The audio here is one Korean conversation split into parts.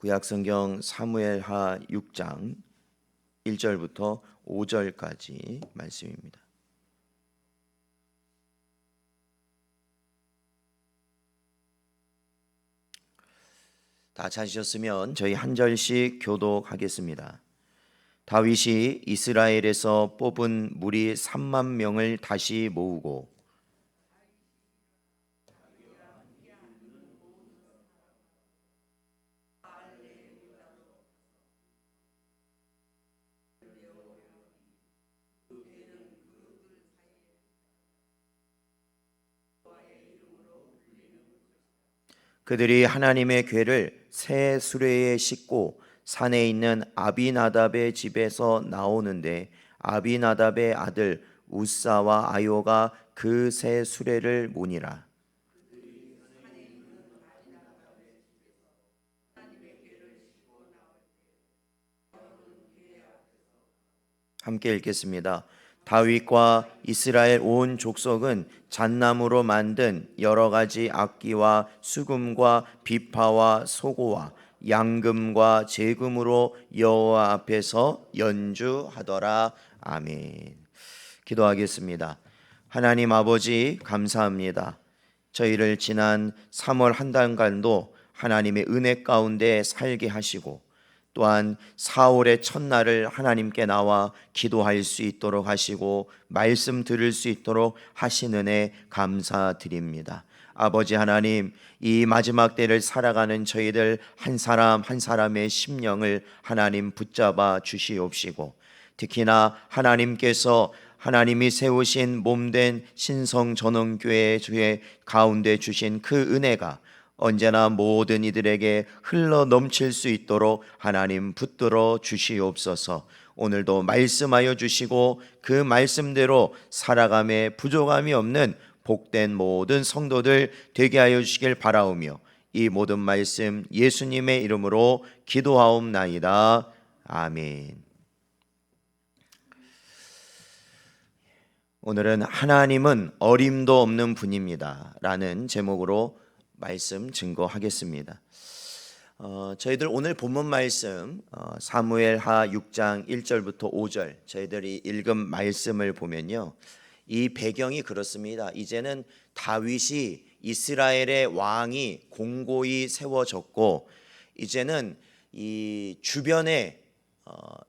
구약성경 사무엘하 6장 1절부터 5절까지 말씀입니다. 다 찾으셨으면 저희 한 절씩 교독하겠습니다. 다윗이 이스라엘에서 뽑은 무리 3만 명을 다시 모으고 그들이 하나님의 궤를 새 수레에 싣고 산에 있는 아비나답의 집에서 나오는데 아비나답의 아들 우사와 아요가 그 새 수레를 모니라. 함께 읽겠습니다. 다윗과 이스라엘 온 족속은 잣나무로 만든 여러 가지 악기와 수금과 비파와 소고와 양금과 제금으로 여호와 앞에서 연주하더라. 아멘. 기도하겠습니다. 하나님 아버지 감사합니다. 저희를 지난 3월 한 달간도 하나님의 은혜 가운데 살게 하시고 또한 4월의 첫날을 하나님께 나와 기도할 수 있도록 하시고 말씀 들을 수 있도록 하신 은혜 감사드립니다. 아버지 하나님, 이 마지막 때를 살아가는 저희들 한 사람 한 사람의 심령을 하나님 붙잡아 주시옵시고 특히나 하나님께서 하나님이 세우신 몸된 신성전원교회 주의 가운데 주신 그 은혜가 언제나 모든 이들에게 흘러 넘칠 수 있도록 하나님 붙들어 주시옵소서. 오늘도 말씀하여 주시고 그 말씀대로 살아감에 부족함이 없는 복된 모든 성도들 되게 하여 주시길 바라오며 이 모든 말씀 예수님의 이름으로 기도하옵나이다. 아멘. 오늘은 하나님은 어림도 없는 분입니다 라는 제목으로 말씀 증거하겠습니다. 저희들 오늘 본문 말씀 사무엘하 6장 1절부터 5절 저희들이 읽은 말씀을 보면요, 이 배경이 그렇습니다. 이제는 다윗이 이스라엘의 왕이 공고히 세워졌고 이제는 이 주변에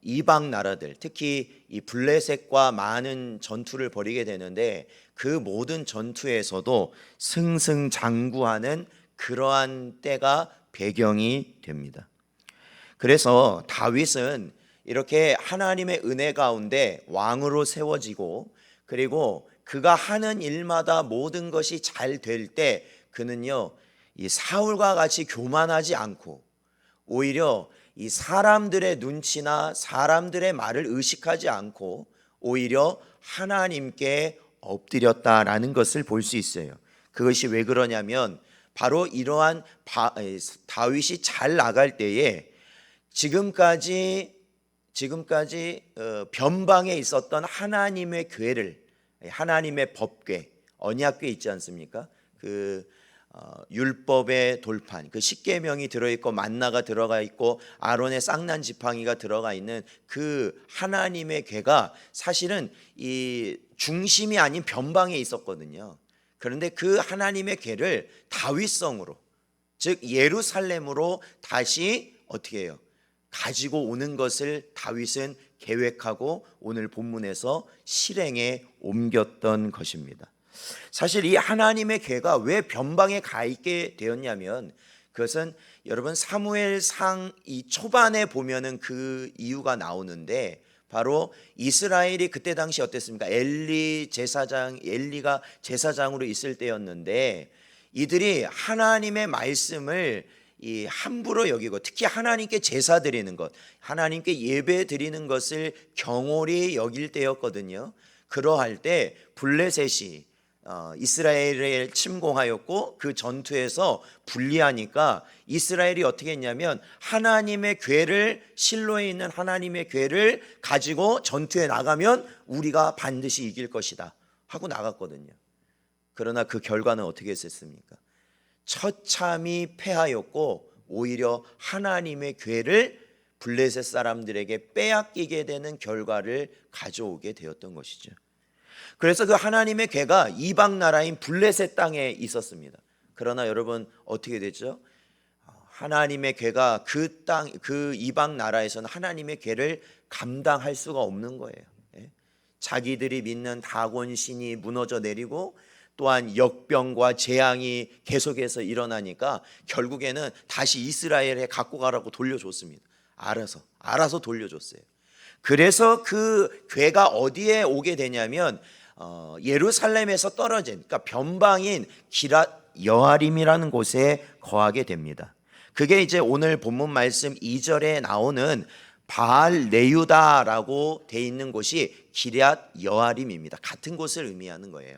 이방 나라들, 특히 이 블레셋과 많은 전투를 벌이게 되는데 그 모든 전투에서도 승승장구하는 그러한 때가 배경이 됩니다. 그래서 다윗은 이렇게 하나님의 은혜 가운데 왕으로 세워지고 그리고 그가 하는 일마다 모든 것이 잘 될 때 그는요, 이 사울과 같이 교만하지 않고 오히려 이 사람들의 눈치나 사람들의 말을 의식하지 않고 오히려 하나님께 엎드렸다라는 것을 볼 수 있어요. 그것이 왜 그러냐면 바로 이러한 다윗이 잘 나갈 때에 지금까지 변방에 있었던 하나님의 궤를, 하나님의 법궤, 언약궤 있지 않습니까? 그 율법의 돌판, 그 십계명이 들어있고 만나가 들어가 있고 아론의 쌍난 지팡이가 들어가 있는 그 하나님의 궤가 사실은 이 중심이 아닌 변방에 있었거든요. 그런데 그 하나님의 궤를 다윗성으로, 즉 예루살렘으로 다시 어떻게 해요? 가지고 오는 것을 다윗은 계획하고 오늘 본문에서 실행에 옮겼던 것입니다. 사실 이 하나님의 궤가 왜 변방에 가 있게 되었냐면 그것은 여러분 사무엘상 이 초반에 보면은 그 이유가 나오는데 바로 이스라엘이 그때 당시 어땠습니까? 엘리가 제사장으로 있을 때였는데 이들이 하나님의 말씀을 이 함부로 여기고 특히 하나님께 제사 드리는 것, 하나님께 예배 드리는 것을 경홀히 여길 때였거든요. 그러할 때 블레셋이 이스라엘을 침공하였고 그 전투에서 불리하니까 이스라엘이 어떻게 했냐면 하나님의 궤를, 실로에 있는 하나님의 궤를 가지고 전투에 나가면 우리가 반드시 이길 것이다 하고 나갔거든요. 그러나 그 결과는 어떻게 했습니까? 처참히 패하였고 오히려 하나님의 괴를 블레셋 사람들에게 빼앗기게 되는 결과를 가져오게 되었던 것이죠. 그래서 그 하나님의 괴가 이방 나라인 블레셋 땅에 있었습니다. 그러나 여러분 어떻게 됐죠? 하나님의 괴가 그 땅, 그 이방 나라에서는 하나님의 괴를 감당할 수가 없는 거예요. 자기들이 믿는 다곤 신이 무너져 내리고 또한 역병과 재앙이 계속해서 일어나니까 결국에는 다시 이스라엘에 갖고 가라고 돌려줬습니다. 알아서 돌려줬어요. 그래서 그 괴가 어디에 오게 되냐면 예루살렘에서 떨어진, 그러니까 변방인 기랏 여아림이라는 곳에 거하게 됩니다. 그게 이제 오늘 본문 말씀 2절에 나오는 바알 레유다라고 돼 있는 곳이 기럇 여아림입니다. 같은 곳을 의미하는 거예요.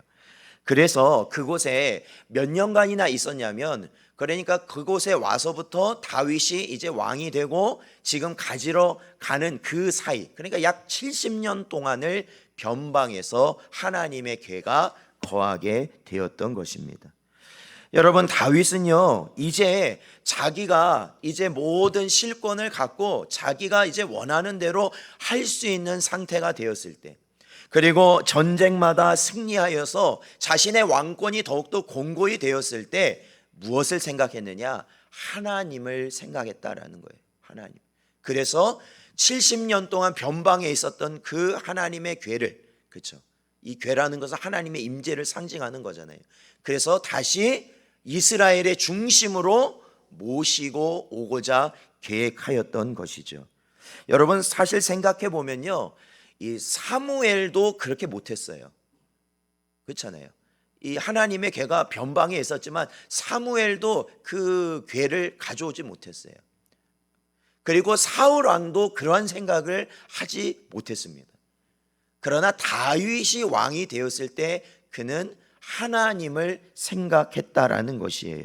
그래서 그곳에 몇 년간이나 있었냐면, 그러니까 그곳에 와서부터 다윗이 이제 왕이 되고 지금 가지러 가는 그 사이, 그러니까 약 70년 동안을 변방에서 하나님의 괴가 거하게 되었던 것입니다. 여러분, 다윗은요 이제 자기가 이제 모든 실권을 갖고 자기가 이제 원하는 대로 할 수 있는 상태가 되었을 때, 그리고 전쟁마다 승리하여서 자신의 왕권이 더욱더 공고히 되었을 때 무엇을 생각했느냐? 하나님을 생각했다라는 거예요. 하나님. 그래서 70년 동안 변방에 있었던 그 하나님의 괴를, 그렇죠? 이 괴라는 것은 하나님의 임재를 상징하는 거잖아요. 그래서 다시 이스라엘의 중심으로 모시고 오고자 계획하였던 것이죠. 여러분, 사실 생각해 보면요, 이 사무엘도 그렇게 못했어요. 그렇잖아요. 이 하나님의 괴가 변방에 있었지만 사무엘도 그 괴를 가져오지 못했어요. 그리고 사울 왕도 그러한 생각을 하지 못했습니다. 그러나 다윗이 왕이 되었을 때 그는 하나님을 생각했다라는 것이에요.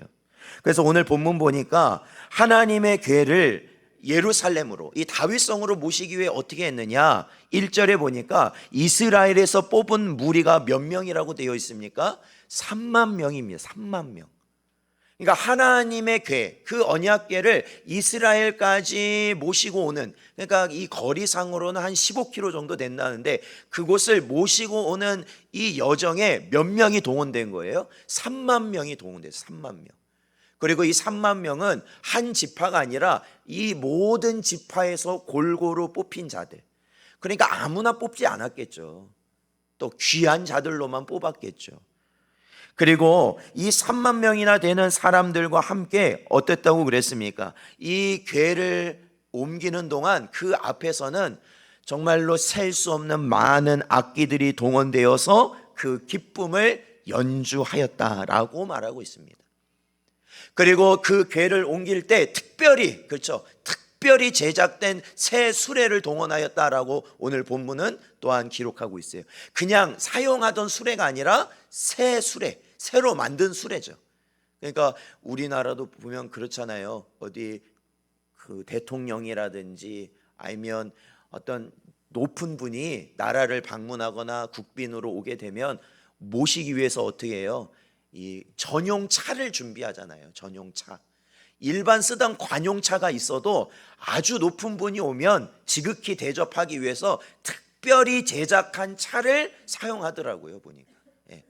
그래서 오늘 본문 보니까 하나님의 괴를 예루살렘으로, 이 다윗성으로 모시기 위해 어떻게 했느냐? 1절에 보니까 이스라엘에서 뽑은 무리가 몇 명이라고 되어 있습니까? 3만 명입니다. 3만 명. 그러니까 하나님의 괴, 그 언약궤를 이스라엘까지 모시고 오는, 그러니까 이 거리상으로는 한 15km 정도 된다는데 그곳을 모시고 오는 이 여정에 몇 명이 동원된 거예요? 3만 명이 동원됐어요. 3만 명. 그리고 이 3만 명은 한 지파가 아니라 이 모든 지파에서 골고루 뽑힌 자들, 그러니까 아무나 뽑지 않았겠죠. 또 귀한 자들로만 뽑았겠죠. 그리고 이 3만 명이나 되는 사람들과 함께 어땠다고 그랬습니까? 이 궤를 옮기는 동안 그 앞에서는 정말로 셀 수 없는 많은 악기들이 동원되어서 그 기쁨을 연주하였다라고 말하고 있습니다. 그리고 그 궤를 옮길 때 특별히, 그렇죠, 특별히 제작된 새 수레를 동원하였다라고 오늘 본문은 또한 기록하고 있어요. 그냥 사용하던 수레가 아니라 새 수레, 새로 만든 수레죠. 그러니까 우리나라도 보면 그렇잖아요. 어디 그 대통령이라든지 아니면 어떤 높은 분이 나라를 방문하거나 국빈으로 오게 되면 모시기 위해서 어떻게 해요? 이 전용차를 준비하잖아요. 전용차. 일반 쓰던 관용차가 있어도 아주 높은 분이 오면 지극히 대접하기 위해서 특별히 제작한 차를 사용하더라고요, 보니까. 예.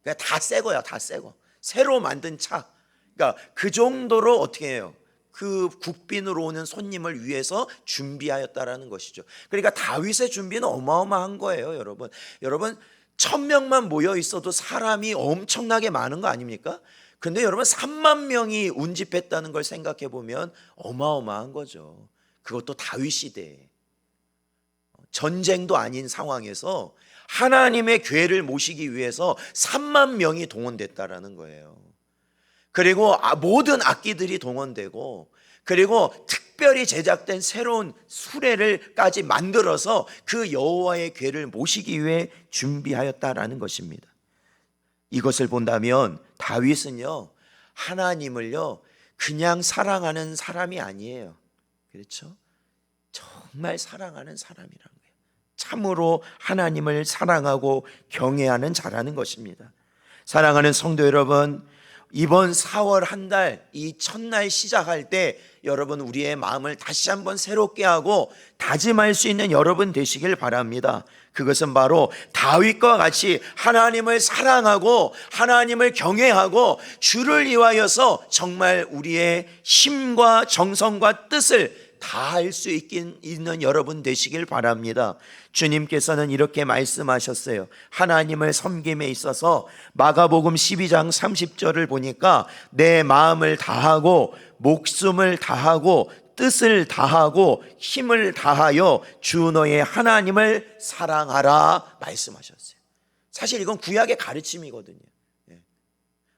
그러니까 다 새 거야, 다 새 거. 새로 만든 차. 그러니까 그 정도로 어떻게 해요? 그 국빈으로 오는 손님을 위해서 준비하였다라는 것이죠. 그러니까 다윗의 준비는 어마어마한 거예요, 여러분. 여러분, 1000명만 모여 있어도 사람이 엄청나게 많은 거 아닙니까? 근데 여러분 3만 명이 운집했다는 걸 생각해 보면 어마어마한 거죠. 그것도 다윗 시대에, 전쟁도 아닌 상황에서 하나님의 궤를 모시기 위해서 3만 명이 동원됐다라는 거예요. 그리고 모든 악기들이 동원되고, 그리고 특별히 제작된 새로운 수레를까지 만들어서 그 여호와의 궤를 모시기 위해 준비하였다라는 것입니다. 이것을 본다면 다윗은요, 하나님을요 그냥 사랑하는 사람이 아니에요. 그렇죠? 정말 사랑하는 사람이란 거예요. 참으로 하나님을 사랑하고 경외하는 자라는 것입니다. 사랑하는 성도 여러분, 이번 4월 한 달, 이 첫날 시작할 때 여러분 우리의 마음을 다시 한번 새롭게 하고 다짐할 수 있는 여러분 되시길 바랍니다. 그것은 바로 다윗과 같이 하나님을 사랑하고 하나님을 경외하고 주를 위하여서 정말 우리의 힘과 정성과 뜻을 다할 수 있는 여러분 되시길 바랍니다. 주님께서는 이렇게 말씀하셨어요. 하나님을 섬김에 있어서 마가복음 12장 30절을 보니까 내 마음을 다하고 목숨을 다하고 뜻을 다하고 힘을 다하여 주 너의 하나님을 사랑하라 말씀하셨어요. 사실 이건 구약의 가르침이거든요.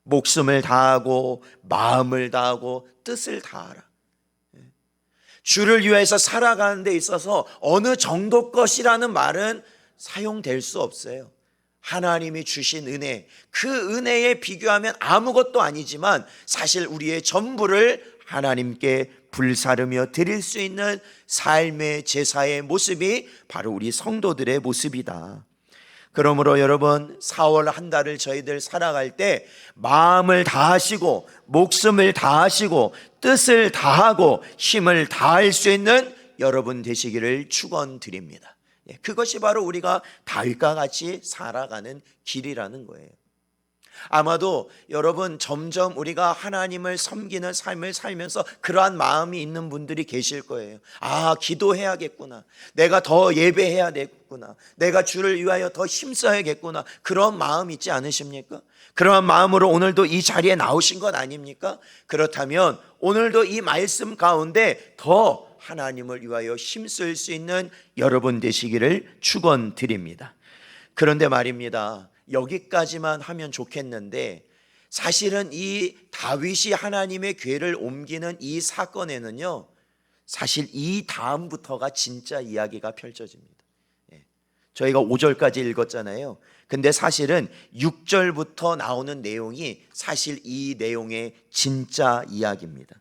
목숨을 다하고 마음을 다하고 뜻을 다하라. 주를 위해서 살아가는 데 있어서 어느 정도 것이라는 말은 사용될 수 없어요. 하나님이 주신 은혜, 그 은혜에 비교하면 아무것도 아니지만 사실 우리의 전부를 하나님께 불사르며 드릴 수 있는 삶의 제사의 모습이 바로 우리 성도들의 모습이다. 그러므로 여러분 4월 한 달을 저희들 살아갈 때 마음을 다하시고 목숨을 다하시고 뜻을 다하고 힘을 다할 수 있는 여러분 되시기를 축원드립니다. 그것이 바로 우리가 다윗과 같이 살아가는 길이라는 거예요. 아마도 여러분 점점 우리가 하나님을 섬기는 삶을 살면서 그러한 마음이 있는 분들이 계실 거예요. 아, 기도해야겠구나. 내가 더 예배해야 되겠구나. 내가 주를 위하여 더 힘써야겠구나. 그런 마음 있지 않으십니까? 그러한 마음으로 오늘도 이 자리에 나오신 것 아닙니까? 그렇다면 오늘도 이 말씀 가운데 더 하나님을 위하여 힘쓸 수 있는 여러분 되시기를 축원드립니다. 그런데 말입니다. 여기까지만 하면 좋겠는데 사실은 이 다윗이 하나님의 궤를 옮기는 이 사건에는요, 사실 이 다음부터가 진짜 이야기가 펼쳐집니다. 저희가 5절까지 읽었잖아요. 근데 사실은 6절부터 나오는 내용이 사실 이 내용의 진짜 이야기입니다.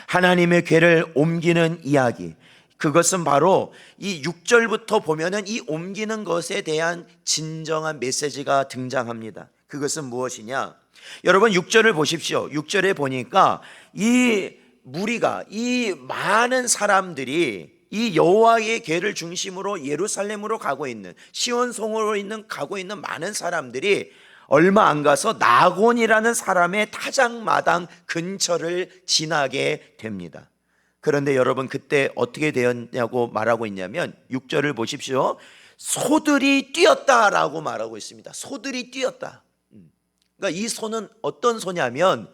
하나님의 궤를 옮기는 이야기, 그것은 바로 이 6절부터 보면은 이 옮기는 것에 대한 진정한 메시지가 등장합니다. 그것은 무엇이냐? 여러분 6절을 보십시오. 6절에 보니까 이 무리가, 이 많은 사람들이 이 여호와의 궤를 중심으로 예루살렘으로 가고 있는, 시온성으로 가고 있는 많은 사람들이 얼마 안 가서 나곤이라는 사람의 타작마당 근처를 지나게 됩니다. 그런데 여러분 그때 어떻게 되었냐고 말하고 있냐면 6절을 보십시오. 소들이 뛰었다라고 말하고 있습니다. 소들이 뛰었다. 그러니까 이 소는 어떤 소냐면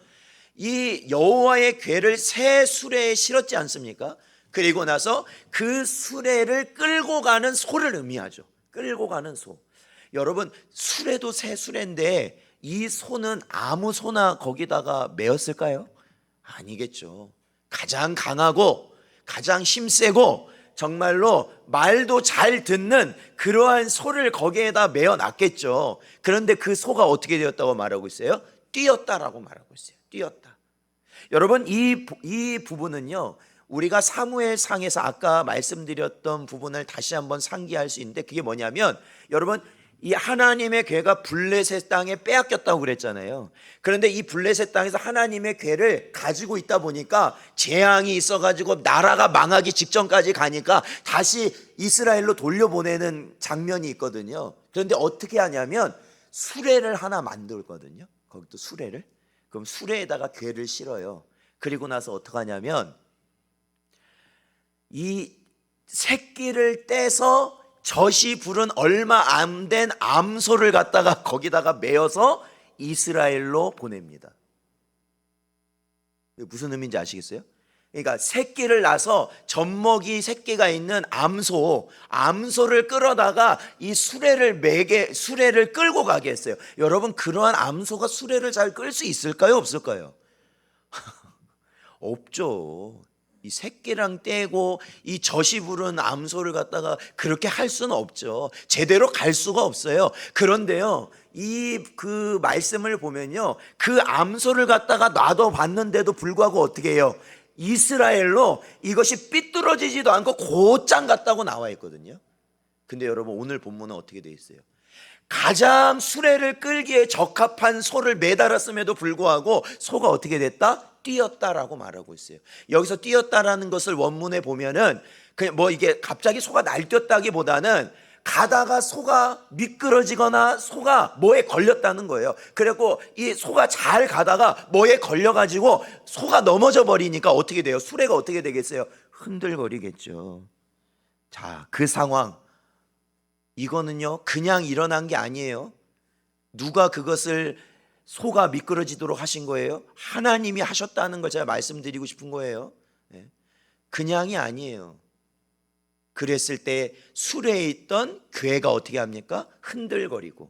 이 여호와의 궤를 새 수레에 실었지 않습니까? 그리고 나서 그 수레를 끌고 가는 소를 의미하죠. 끌고 가는 소. 여러분 수레도 새 수레인데 이 소는 아무 소나 거기다가 메었을까요? 아니겠죠. 가장 강하고 가장 힘세고 정말로 말도 잘 듣는 그러한 소를 거기에다 메어 놨겠죠. 그런데 그 소가 어떻게 되었다고 말하고 있어요? 뛰었다라고 말하고 있어요. 뛰었다. 여러분 이 부분은요, 우리가 사무엘상에서 아까 말씀드렸던 부분을 다시 한번 상기할 수 있는데 그게 뭐냐면, 여러분 이 하나님의 궤가 블레셋 땅에 빼앗겼다고 그랬잖아요. 그런데 이 블레셋 땅에서 하나님의 궤를 가지고 있다 보니까 재앙이 있어가지고 나라가 망하기 직전까지 가니까 다시 이스라엘로 돌려보내는 장면이 있거든요. 그런데 어떻게 하냐면 수레를 하나 만들거든요. 거기도 수레를. 그럼 수레에다가 궤를 실어요. 그리고 나서 어떻게 하냐면 이 새끼를 떼서 젖이 부른 얼마 안 된 암소를 갖다가 거기다가 메어서 이스라엘로 보냅니다. 무슨 의미인지 아시겠어요? 그러니까 새끼를 낳아서 젖먹이 새끼가 있는 암소를 끌어다가 이 수레를 끌고 가게 했어요. 여러분 그러한 암소가 수레를 잘 끌 수 있을까요? 없을까요? 없죠. 이 새끼랑 떼고 이 젖이 부른 암소를 갖다가 그렇게 할 수는 없죠. 제대로 갈 수가 없어요. 그런데요, 그 말씀을 보면요, 그 암소를 갖다가 놔둬봤는데도 불구하고 어떻게 해요? 이스라엘로 이것이 삐뚤어지지도 않고 곧장 갔다고 나와 있거든요. 근데 여러분 오늘 본문은 어떻게 돼 있어요? 가장 수레를 끌기에 적합한 소를 매달았음에도 불구하고 소가 어떻게 됐다? 뛰었다라고 말하고 있어요. 여기서 뛰었다라는 것을 원문에 보면은 그냥 뭐 이게 갑자기 소가 날뛰었다기보다는 가다가 소가 미끄러지거나 소가 뭐에 걸렸다는 거예요. 그래갖고 이 소가 잘 가다가 뭐에 걸려가지고 소가 넘어져 버리니까 어떻게 돼요? 수레가 어떻게 되겠어요? 흔들거리겠죠. 자, 그 상황, 이거는요 그냥 일어난 게 아니에요. 누가 그것을 소가 미끄러지도록 하신 거예요? 하나님이 하셨다는 걸 제가 말씀드리고 싶은 거예요. 그냥이 아니에요. 그랬을 때 수레에 있던 괴가 어떻게 합니까? 흔들거리고,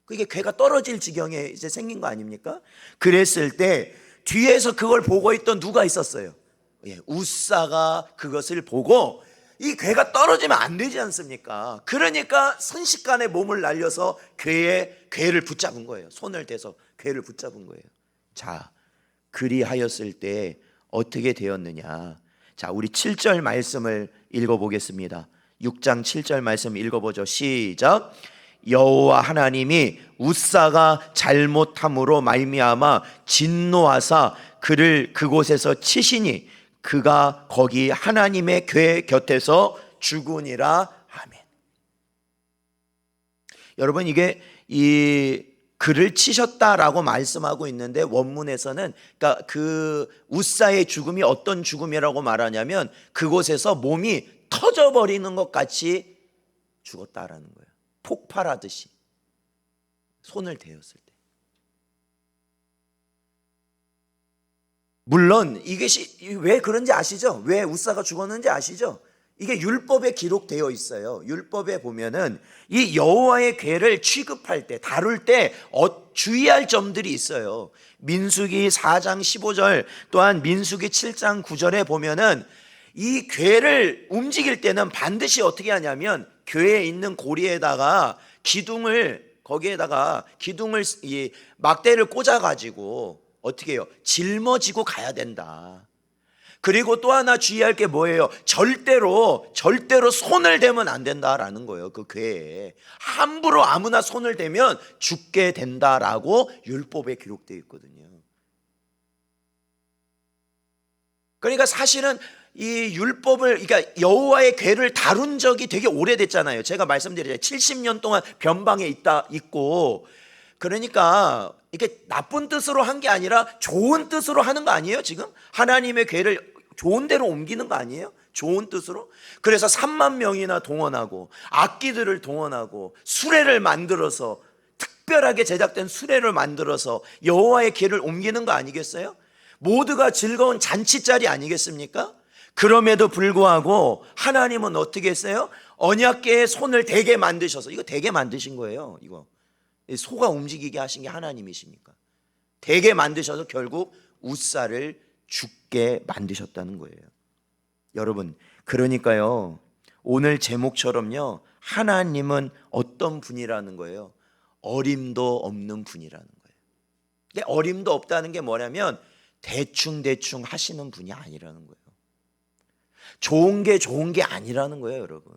그게 괴가 떨어질 지경에 이제 생긴 거 아닙니까? 그랬을 때 뒤에서 그걸 보고 있던 누가 있었어요? 웃사가 그것을 보고 이 괴가 떨어지면 안 되지 않습니까? 그러니까 순식간에 몸을 날려서 괴를 붙잡은 거예요. 손을 대서 괴를 붙잡은 거예요. 자, 그리하였을 때 어떻게 되었느냐? 자, 우리 7절 말씀을 읽어보겠습니다. 6장 7절 말씀 읽어보죠. 시작. 여호와 하나님이 웃사가 잘못함으로 말미암아 진노하사 그를 그곳에서 치시니 그가 거기 하나님의 궤 곁에서 죽으니라. 아멘. 여러분, 이게 이 그를 치셨다라고 말씀하고 있는데 원문에서는 그러니까 그 웃사의 죽음이 어떤 죽음이라고 말하냐면 그곳에서 몸이 터져버리는 것 같이 죽었다라는 거예요. 폭발하듯이 손을 대었을 때. 물론 이것이 왜 그런지 아시죠? 왜 웃사가 죽었는지 아시죠? 이게 율법에 기록되어 있어요. 율법에 보면은 이 여호와의 궤를 취급할 때, 다룰 때 주의할 점들이 있어요. 민수기 4장 15절 또한 민수기 7장 9절에 보면은 이 궤를 움직일 때는 반드시 어떻게 하냐면 궤에 있는 고리에다가 거기에다가 기둥을 이 막대를 꽂아 가지고 어떻게 해요? 짊어지고 가야 된다. 그리고 또 하나 주의할 게 뭐예요? 절대로 손을 대면 안 된다라는 거예요. 그 궤에 함부로 아무나 손을 대면 죽게 된다라고 율법에 기록되어 있거든요. 그러니까 사실은 이 율법을, 그러니까 여호와의 궤를 다룬 적이 되게 오래됐잖아요. 제가 말씀드렸잖아요. 70년 동안 변방에 있고, 그러니까 이게 나쁜 뜻으로 한 게 아니라 좋은 뜻으로 하는 거 아니에요? 지금 하나님의 궤를 좋은 데로 옮기는 거 아니에요? 좋은 뜻으로. 그래서 3만 명이나 동원하고 악기들을 동원하고 수레를 만들어서, 특별하게 제작된 수레를 만들어서 여호와의 궤를 옮기는 거 아니겠어요? 모두가 즐거운 잔치자리 아니겠습니까? 그럼에도 불구하고 하나님은 어떻게 했어요? 언약궤에 손을 대게 만드셔서, 이거 대게 만드신 거예요. 이거 소가 움직이게 하신 게 하나님이십니까? 대게 만드셔서 결국 웃사를 죽게 만드셨다는 거예요. 여러분, 그러니까요 오늘 제목처럼요 하나님은 어떤 분이라는 거예요? 어림도 없는 분이라는 거예요. 근데 어림도 없다는 게 뭐냐면 대충 하시는 분이 아니라는 거예요. 좋은 게 아니라는 거예요. 여러분,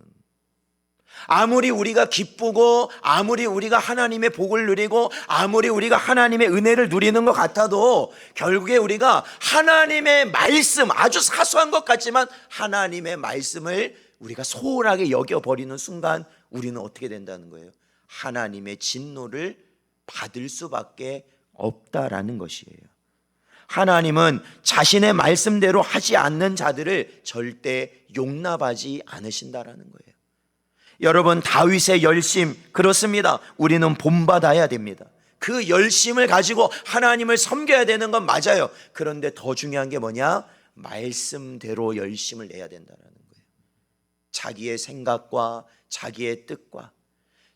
아무리 우리가 기쁘고 아무리 우리가 하나님의 복을 누리고 아무리 우리가 하나님의 은혜를 누리는 것 같아도 결국에 우리가 하나님의 말씀, 아주 사소한 것 같지만 하나님의 말씀을 우리가 소홀하게 여겨버리는 순간 우리는 어떻게 된다는 거예요? 하나님의 진노를 받을 수밖에 없다라는 것이에요. 하나님은 자신의 말씀대로 하지 않는 자들을 절대 용납하지 않으신다라는 거예요. 여러분, 다윗의 열심, 그렇습니다. 우리는 본받아야 됩니다. 그 열심을 가지고 하나님을 섬겨야 되는 건 맞아요. 그런데 더 중요한 게 뭐냐? 말씀대로 열심을 내야 된다는 거예요. 자기의 생각과 자기의 뜻과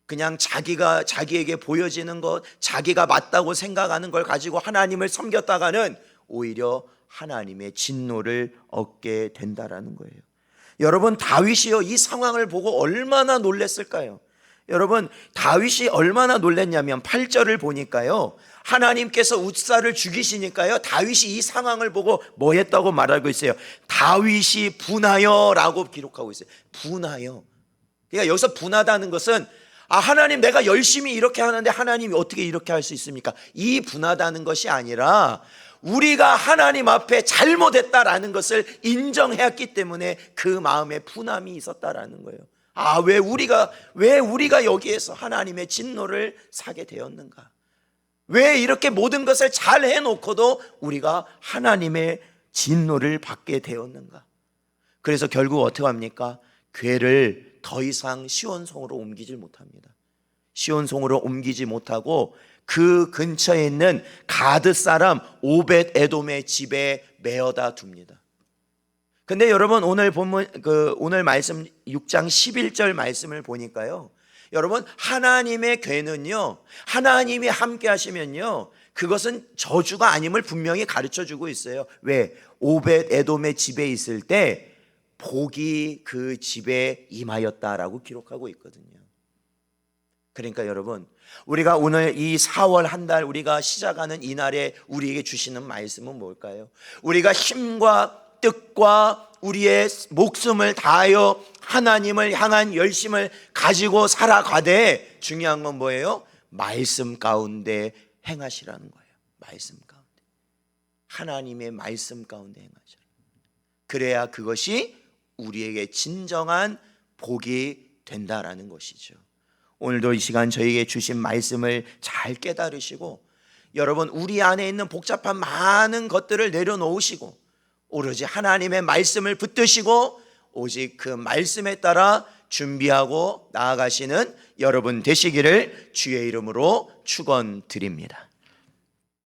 그냥 자기에게 보여지는 것, 자기가 맞다고 생각하는 걸 가지고 하나님을 섬겼다가는 오히려 하나님의 진노를 얻게 된다라는 거예요. 여러분, 다윗이요 이 상황을 보고 얼마나 놀랐을까요? 여러분, 다윗이 얼마나 놀랐냐면 8절을 보니까요 하나님께서 웃사를 죽이시니까요 다윗이 이 상황을 보고 뭐 했다고 말하고 있어요? 다윗이 분하여 라고 기록하고 있어요. 분하여. 그러니까 여기서 분하다는 것은 하나님 내가 열심히 이렇게 하는데 하나님이 어떻게 이렇게 할 수 있습니까? 이 분하다는 것이 아니라 우리가 하나님 앞에 잘못했다라는 것을 인정했기 때문에 그 마음에 분함이 있었다라는 거예요. 왜 우리가 여기에서 하나님의 진노를 사게 되었는가? 왜 이렇게 모든 것을 잘 해놓고도 우리가 하나님의 진노를 받게 되었는가? 그래서 결국 어떻게 합니까? 궤를 더 이상 시온성으로 옮기질 못합니다. 시온성으로 옮기지 못하고 그 근처에 있는 가드 사람 오벳 에돔의 집에 메어다 둡니다. 근데 여러분 오늘 본문 오늘 말씀 6장 11절 말씀을 보니까요. 여러분 하나님의 궤는요. 하나님이 함께 하시면요. 그것은 저주가 아님을 분명히 가르쳐 주고 있어요. 왜? 오벳 에돔의 집에 있을 때 복이 그 집에 임하였다라고 기록하고 있거든요. 그러니까 여러분 우리가 오늘 이 4월 한 달 우리가 시작하는 이 날에 우리에게 주시는 말씀은 뭘까요? 우리가 힘과 뜻과 우리의 목숨을 다하여 하나님을 향한 열심을 가지고 살아가되 중요한 건 뭐예요? 말씀 가운데 행하시라는 거예요. 말씀 가운데 하나님의 말씀 가운데 행하시라. 그래야 그것이 우리에게 진정한 복이 된다라는 것이죠. 오늘도 이 시간 저에게 주신 말씀을 잘 깨달으시고 여러분 우리 안에 있는 복잡한 많은 것들을 내려놓으시고 오로지 하나님의 말씀을 붙드시고 오직 그 말씀에 따라 준비하고 나아가시는 여러분 되시기를 주의 이름으로 축원드립니다.